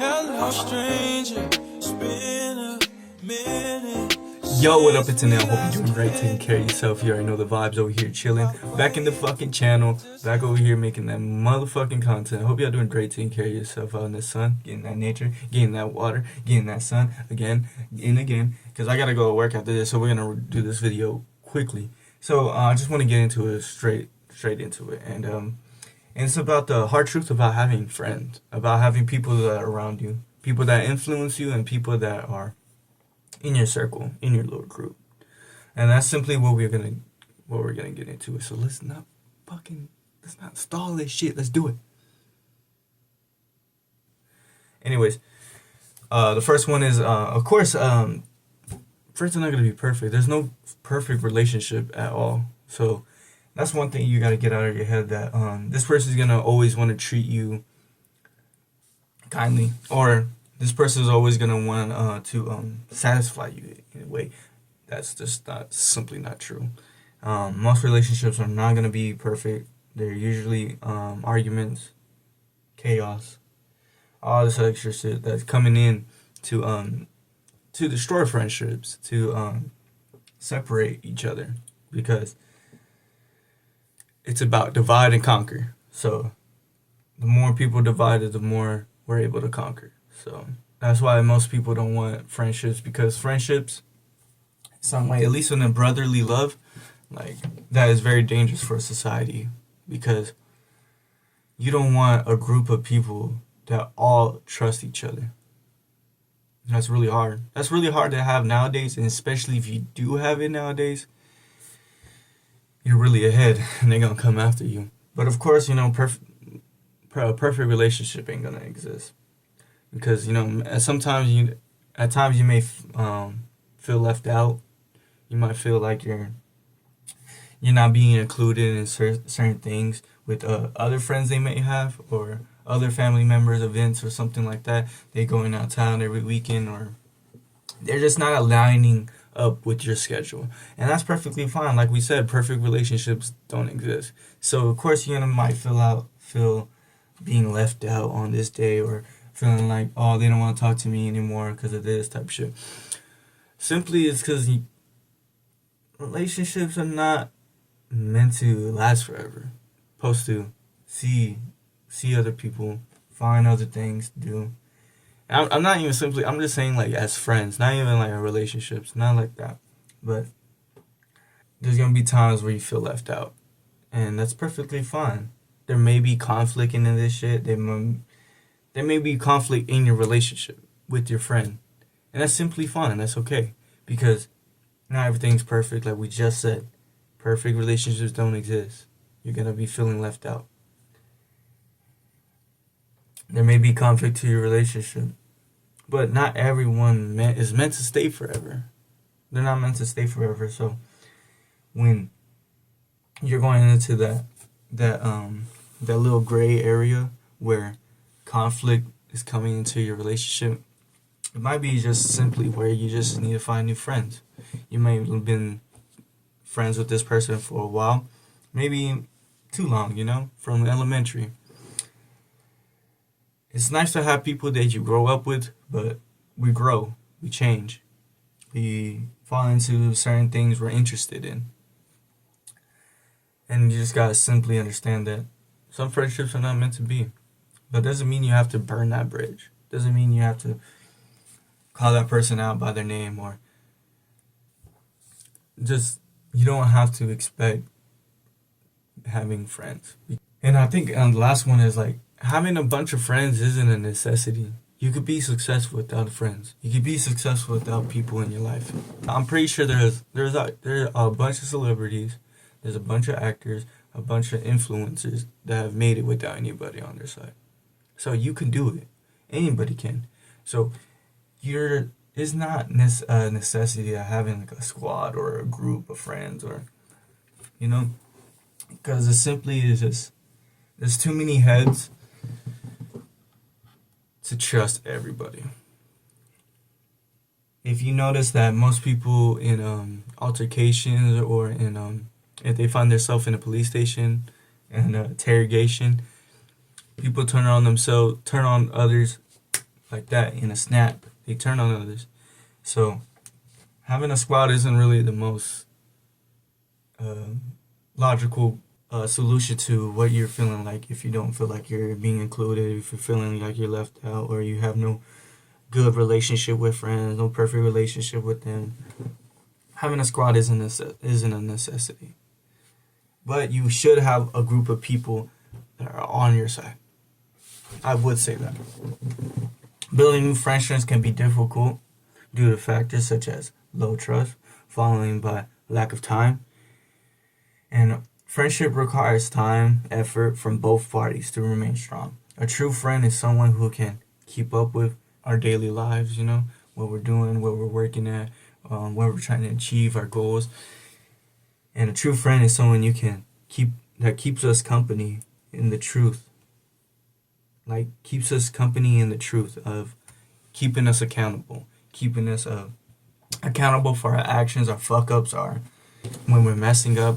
Hello, stranger. It's been a minute. Yo, what up? It's Anil. Hope you're doing great, taking care of yourself. You already know the vibes over here, chilling. Back in the fucking channel, back over here making that motherfucking content. Hope y'all doing great, taking care of yourself out in the sun, getting that nature, getting that water, getting that sun again and again. Because I gotta go to work after this, so we're gonna do this video quickly. So I just want to get into it straight into it, and it's about the hard truth about having friends, about having people that are around you, people that influence you, and people that are in your circle, in your little group. And that's simply what we're gonna get into. So let's not stall this shit. Let's do it. Anyways, the first one is of course friends are not gonna be perfect. There's no perfect relationship at all. So that's one thing you gotta get out of your head, that this person's gonna always want to treat you kindly, or this person is always gonna want to satisfy you in a way. That's just simply not true. Most relationships are not gonna be perfect. They're usually arguments, chaos, all this extra shit that's coming in to destroy friendships, to separate each other, because it's about divide and conquer. So the more people divided, the more we're able to conquer. So that's why most people don't want friendships, because friendships, some way, at least in a brotherly love, like, that is very dangerous for society, because you don't want a group of people that all trust each other. That's really hard. That's really hard to have nowadays, and especially if you do have it nowadays, you're really ahead, and they're gonna come after you. But of course, you know, a perfect relationship ain't gonna exist, because at times you may feel left out. You might feel like you're not being included in certain things with other friends they may have, or other family members, events, or something like that. They going out of town every weekend, or they're just not aligning up with your schedule, and that's perfectly fine. Like we said, perfect relationships don't exist. So of course you might feel being left out on this day, or feeling like, oh, they don't want to talk to me anymore because of this type of shit. Simply it's because relationships are not meant to last forever. Supposed to see other people, find other things to do. I'm not even simply, I'm just saying, like, as friends, not even like in relationships, not like that. But there's gonna be times where you feel left out, and that's perfectly fine. There may be conflict in this shit. There may be conflict in your relationship with your friend, and that's simply fine. That's okay, because not everything's perfect. Like we just said, perfect relationships don't exist. You're gonna be feeling left out. There may be conflict to your relationship, but not everyone is meant to stay forever. They're not meant to stay forever. So when you're going into that little gray area where conflict is coming into your relationship, it might be just simply where you just need to find new friends. You may have been friends with this person for a while, maybe too long, from elementary. It's nice to have people that you grow up with, but we grow, we change, we fall into certain things we're interested in. And you just gotta simply understand that some friendships are not meant to be. But doesn't mean you have to burn that bridge. Doesn't mean you have to call that person out by their name, or just, you don't have to expect having friends. And I think the last one is, like, having a bunch of friends isn't a necessity. You could be successful without friends. You could be successful without people in your life. I'm pretty sure there's a bunch of celebrities, there's a bunch of actors, a bunch of influencers that have made it without anybody on their side. So you can do it. Anybody can. So it's not a necessity of having like a squad or a group of friends, or because it simply is just, there's too many heads to trust everybody. If you notice that most people in altercations, or in if they find themselves in a police station and interrogation, people turn on others like that in a snap. They turn on others. So having a squad isn't really the most logical solution to what you're feeling like if you don't feel like you're being included, if you're feeling like you're left out, or you have no good relationship with friends, no perfect relationship with them. Having a squad isn't a necessity. But you should have a group of people that are on your side. I would say that. Building new friendships can be difficult due to factors such as low trust, followed by lack of time. And friendship requires time, effort from both parties to remain strong. A true friend is someone who can keep up with our daily lives, what we're doing, what we're working at, what we're trying to achieve, our goals. And a true friend is someone you can that keeps us company in the truth. Like, keeps us company in the truth of keeping us accountable. Keeping us accountable for our actions, our fuck-ups, when we're messing up.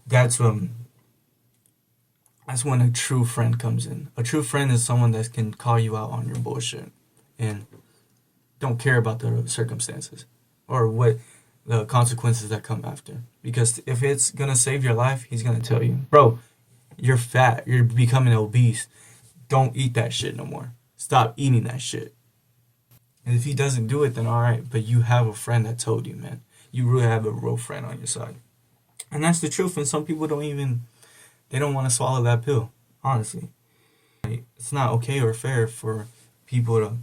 That's when a true friend comes in. A true friend is someone that can call you out on your bullshit and don't care about the circumstances or what the consequences that come after. Because if it's gonna save your life, he's gonna tell you, bro, you're fat, you're becoming obese. Don't eat that shit no more. Stop eating that shit. And if he doesn't do it, then alright, but you have a friend that told you, man. You really have a real friend on your side. And that's the truth, and some people don't want to swallow that pill, honestly. It's not okay or fair for people to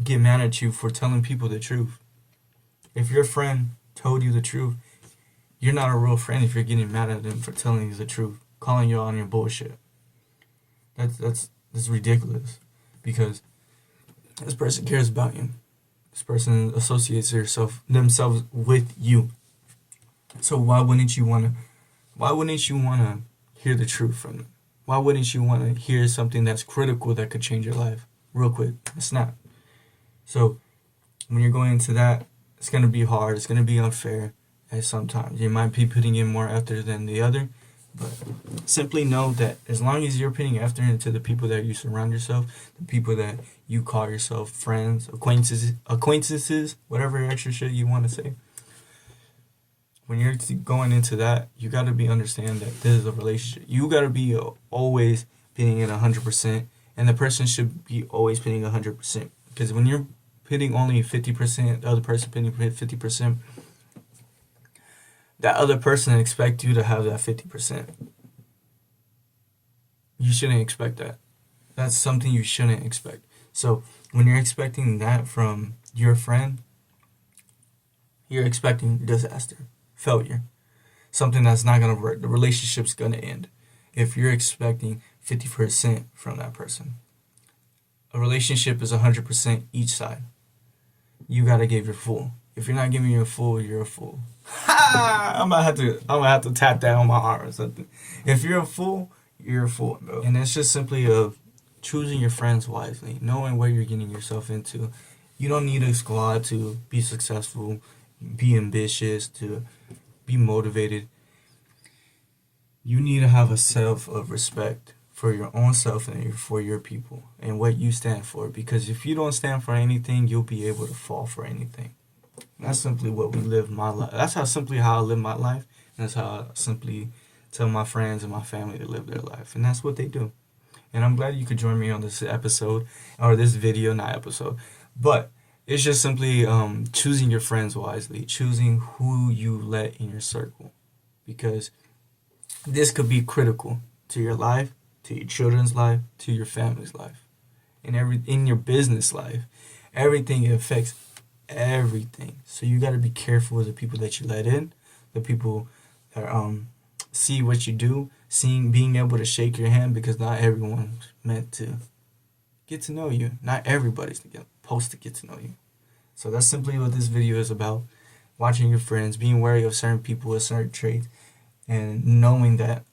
get mad at you for telling people the truth. If your friend told you the truth, you're not a real friend if you're getting mad at them for telling you the truth, calling you on your bullshit. That's ridiculous, because this person cares about you. This person associates themselves with you. So why wouldn't you wanna hear the truth from them? Why wouldn't you want to hear something that's critical that could change your life real quick? It's not. So when you're going into that, it's gonna be hard. It's gonna be unfair. And sometimes you might be putting in more effort than the other, but simply know that as long as you're putting effort into the people that you surround yourself, the people that you call yourself friends, acquaintances, whatever extra shit you want to say. When you're going into that, you got to understand that this is a relationship. You got to be always putting in 100%, and the person should be always putting 100%. Because when you're putting only 50%, the other person putting 50%, that other person expect you to have that 50%. You shouldn't expect that. That's something you shouldn't expect. So when you're expecting that from your friend, you're expecting disaster. Failure. Something that's not going to work. The relationship's going to end if you're expecting 50% from that person. A relationship is 100% each side. You got to give your full. If you're not giving your full, you're a fool. I'm gonna have to tap that on my arm or something. If you're a fool, you're a fool, bro. And it's just simply of choosing your friends wisely, knowing what you're getting yourself into. You don't need a squad to be successful, be ambitious, to be motivated. You need to have a self of respect for your own self and for your people and what you stand for. Because if you don't stand for anything, you'll be able to fall for anything. That's simply what we live my life. That's how I live my life. And that's how I simply tell my friends and my family to live their life. And that's what they do. And I'm glad you could join me on this episode, or this video, not episode. But it's just simply choosing your friends wisely, choosing who you let in your circle. Because this could be critical to your life, to your children's life, to your family's life, and in your business life. Everything affects everything. So you got to be careful with the people that you let in, the people that see what you do, being able to shake your hand, because not everyone's meant to get to know you. Not everybody's supposed to get to know you. So that's simply what this video is about. Watching your friends, being wary of certain people with certain traits, and knowing that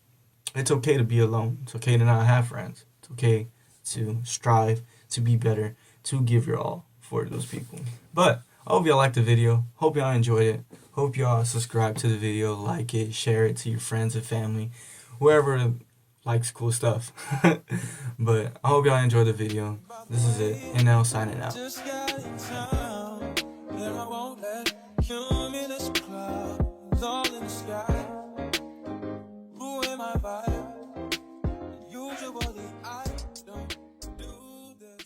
it's okay to be alone. It's okay to not have friends. It's okay to strive to be better, to give your all for those people. But I hope y'all liked the video. Hope y'all enjoyed it. Hope y'all subscribe to the video, like it, share it to your friends and family, whoever likes cool stuff. But I hope y'all enjoyed the video. This is it. NL signing out. Just got in town, and I won't let cumulus clouds all in the sky ruin my vibe.